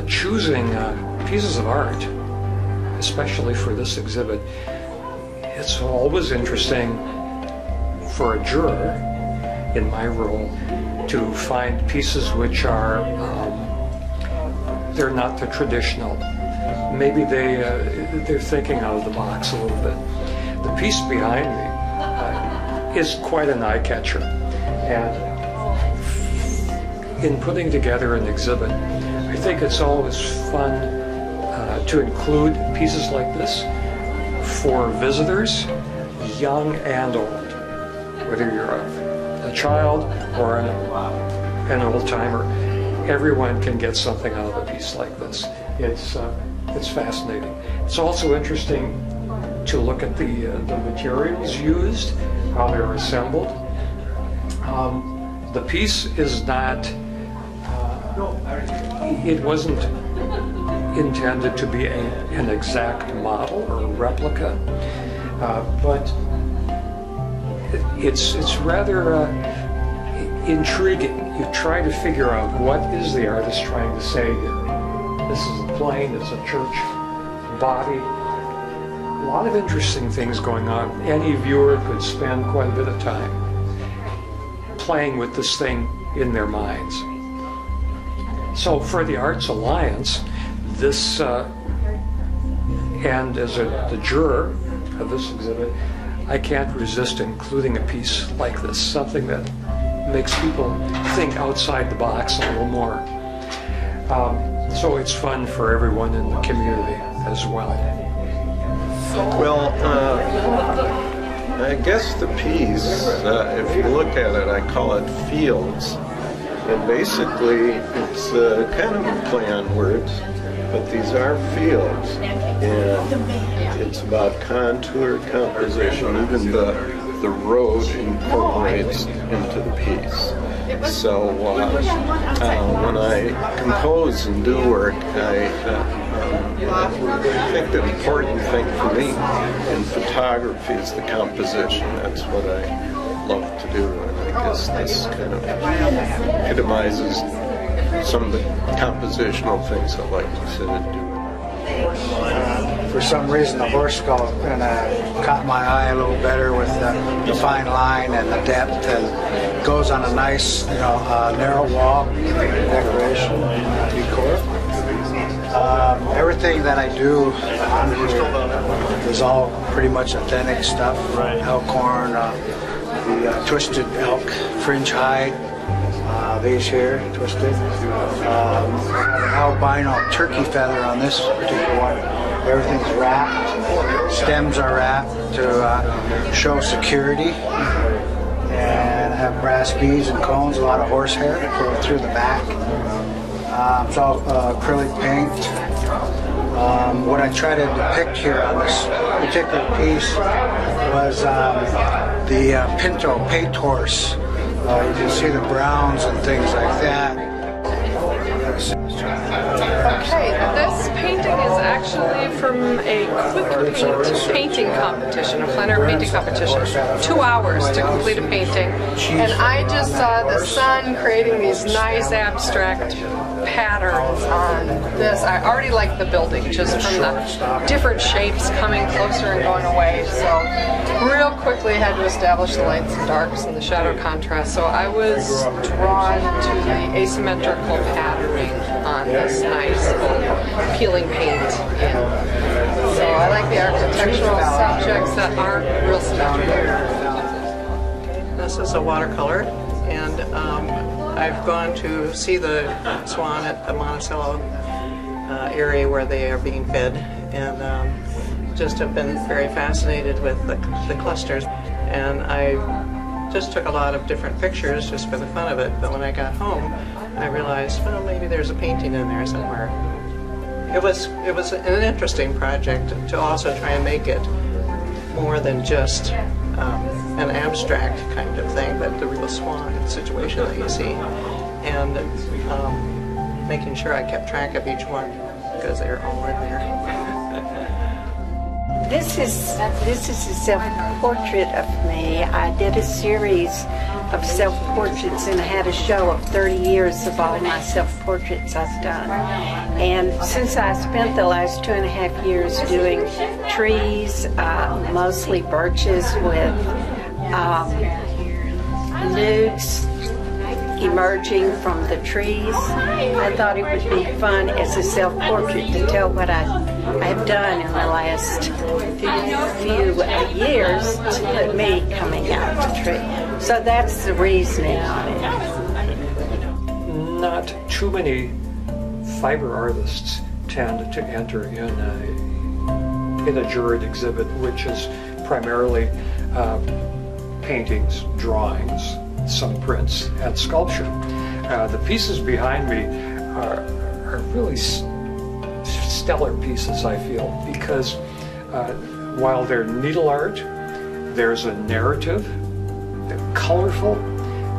choosing pieces of art, especially for this exhibit, it's always interesting for a juror in my role to find pieces which are they're not the traditional. Maybe they're thinking out of the box a little bit. The piece behind me is quite an eye catcher, and in putting together an exhibit, I think it's always fun to include pieces like this for visitors, young and old, whether you're a child or an old-timer. Everyone can get something out of a piece like this. It's fascinating. It's also interesting to look at the materials used, how they're assembled. The piece is not, it wasn't intended to be an exact model or replica, but it's rather intriguing. You try to figure out what is the artist trying to say here. This is a plane, it's a church body. A lot of interesting things going on. Any viewer could spend quite a bit of time playing with this thing in their minds. So for the Arts Alliance, this, and as the juror of this exhibit, I can't resist including a piece like this, something that makes people think outside the box a little more. So it's fun for everyone in the community as well. Well, I guess the piece, if you look at it, I call it Fields. And basically, it's kind of a play on words, but these are fields. And it's about contour, composition, even the road incorporates into the piece. So when I compose and do work, I think the important thing for me in photography is the composition. That's what I love to do, and I guess this kind of epitomizes some of the compositional things I like to sit and do. For some reason, the horse skull kind of caught my eye a little better with the fine line and the depth, and goes on a nice, narrow wall decoration decor. Everything that I do on here is all pretty much authentic stuff. Elkhorn, the twisted elk fringe hide. These here, twisted. I have an albino turkey feather on this particular one. Everything's wrapped. Stems are wrapped to show security. And I have brass beads and cones, a lot of horsehair going through the back. It's all acrylic paint. What I try to depict here on this particular piece was the Pinto paint horse. You can see the browns and things like that. Okay, this painting is actually from a quick paint painting competition, a plein air painting competition. 2 hours to complete a painting. And I just saw the sun creating these nice abstract patterns on this. I already like the building just from the different shapes coming closer and going away. So real quickly had to establish the lights and darks and the shadow contrast. So I was drawn to the asymmetrical patterning on this nice peeling paint. So I like the architectural subjects that aren't real symmetrical. This is a watercolor, and I've gone to see the swan at the Monticello area where they are being fed, and just have been very fascinated with the clusters. And I just took a lot of different pictures just for the fun of it, but when I got home I realized, well, maybe there's a painting in there somewhere. It was an interesting project to also try and make it more than just an abstract kind of thing, but the real swan situation that you see, and making sure I kept track of each one because they're all in there. This is a self-portrait of me. I did a series of self-portraits and I had a show of 30 years of all my self-portraits I've done. And since I spent the last 2.5 years doing trees, mostly birches with nudes emerging from the trees, I thought it would be fun as a self-portrait to tell what I have done in the last few years to put me coming out of the tree. So that's the reasoning on it. Not too many fiber artists tend to enter in a Juror exhibit, which is primarily paintings, drawings, some prints, and sculpture. The pieces behind me are really stellar pieces, I feel, because while they're needle art, there's a narrative, they're colorful,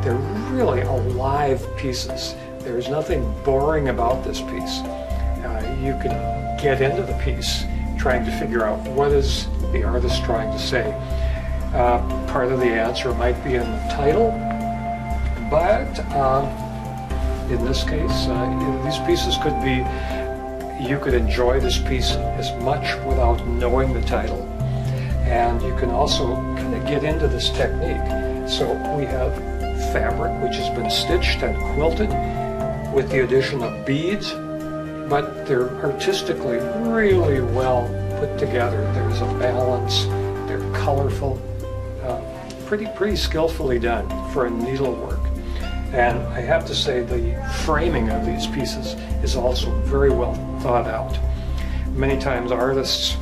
they're really alive pieces. There's nothing boring about this piece. You can get into the piece trying to figure out what is the artist trying to say. Part of the answer might be in the title, but in this case, these pieces could be, you could enjoy this piece as much without knowing the title. And you can also kind of get into this technique. So we have fabric which has been stitched and quilted with the addition of beads, but they're artistically really well put together. There's a balance, they're colorful, pretty skillfully done for needlework. And I have to say the framing of these pieces is also very well thought out. Many times artists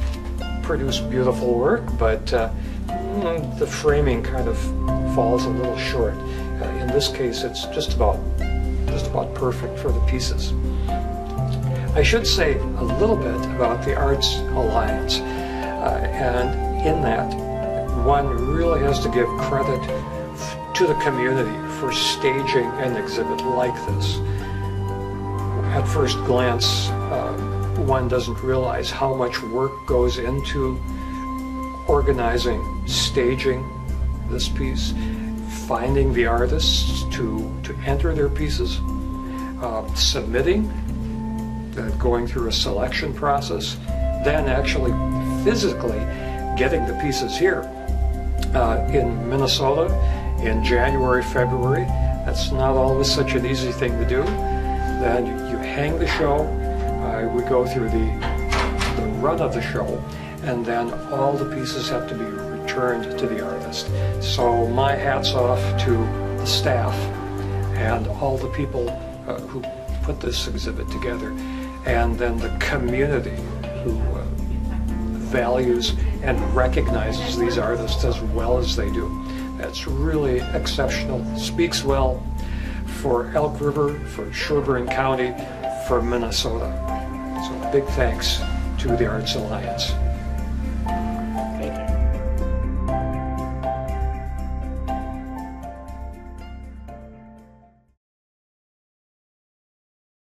produce beautiful work, but the framing kind of falls a little short. In this case, it's just about perfect for the pieces. I should say a little bit about the Arts Alliance, and in that, one really has to give credit to the community for staging an exhibit like this. At first glance, one doesn't realize how much work goes into organizing, staging this piece, finding the artists to enter their pieces, submitting, going through a selection process, then actually physically getting the pieces here. In Minnesota, in January, February, that's not always such an easy thing to do. Then you hang the show, we go through the run of the show, and then all the pieces have to be returned to the artist. So my hat's off to the staff and all the people who put this exhibit together, and then the community who values and recognizes these artists as well as they do. That's really exceptional. Speaks well for Elk River, for Sherburne County, for Minnesota. So big thanks to the Arts Alliance.